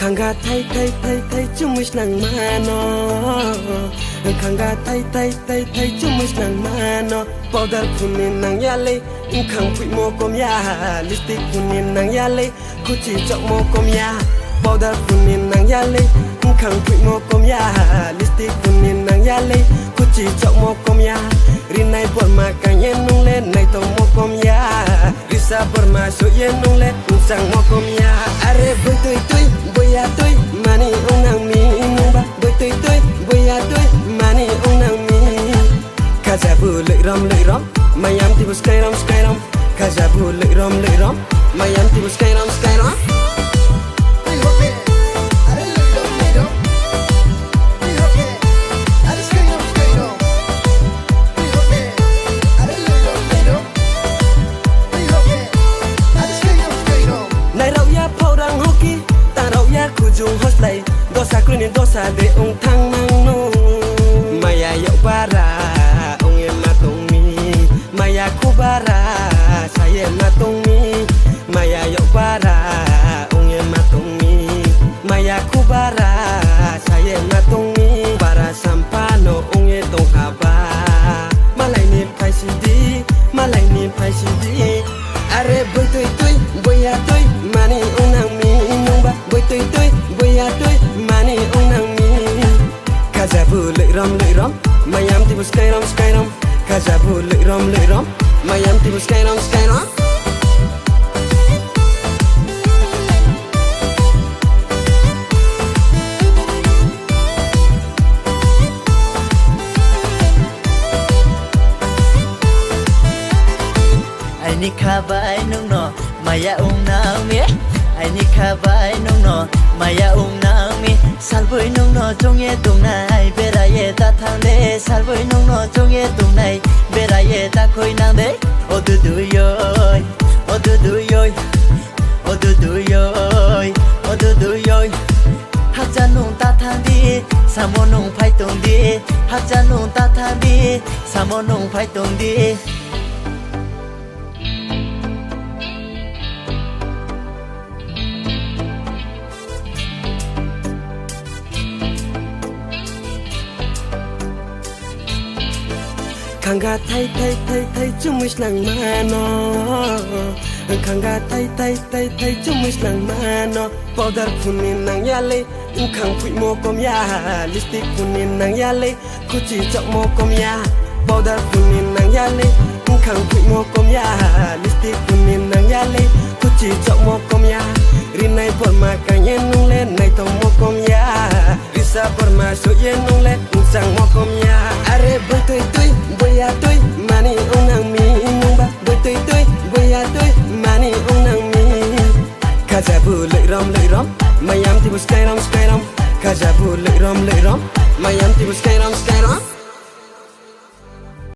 Khanga thay thay thay thay chumish nang mano Khanga thay thay thay thay chumish nang mano Powder kunin nang yale khang pui mo kom ya Lipstick kunin nang yale kuchi chok mo kom ya Powder kunin nang yale khang pui mo kom ya Lipstick kunin nang yale kuchi chok mo kom ya Rinai bor ma kang yen nung le nai to mo kom ya Risa bor ma so yen nung le sang mo kom ya Are boy toy toy boy ya toy mani ong nang mi nung ba boy toy toy boy ya toy mani ong nang mi Kaza bu lợi rom mayam ti bu sky rom Kaza bu lợi rom mayam ti bu sky rom Kujung hos lay dosa kunin dosa de ong thang nang no maya yo para ong em matong mi maya kubara saya matong mi maya yo para ong em matong mi maya kubara saya matong mi para sampano ong e tong haba malai ni pai sidi are boy toy boy ya toy mani ong nang mi nyong ba boy toy boy ya toy mani ong nang mi Kaza bu lợi rom mayam ti bu sky rom Kaza bu lợi rom mayam ti bu sky rom Ni kabai nung no maya ung nang mi ai ni kabai nung no maya ung nang mi salboi nung no jongye tung nai beraye ta thang de salboi nung no jongye tung nai beraye ta khoi nang de o du du yoy o du du yoy o du du yoy o du du yoy hak jan nung ta thang di samo nung phai tung di hak jan nung ta thang di samo nung phai tung di Khanga thay thay thay thay chumish nang mano Khanga thay thay thay thay chumish nang mano Powder kunin nang yale khang pui mo kom ya Lipstick kunin nang yale kuchi chok mo kom ya Powder kunin nang yale khang pui mo kom ya Lipstick kunin nang yale kuchi chok mo kom ya Rinai bor ma kang yen nung le nai to mo kom ya Risa bor ma so yen nung le sang mo kom ya Are boy toy boy ya toy mani ong nang mi nung ba boy toy boy ya toy mani ong nang mi Kaza bu lợi rom mayam ti bu sky rom Kaza bu lợi rom mayam ti bu sky rom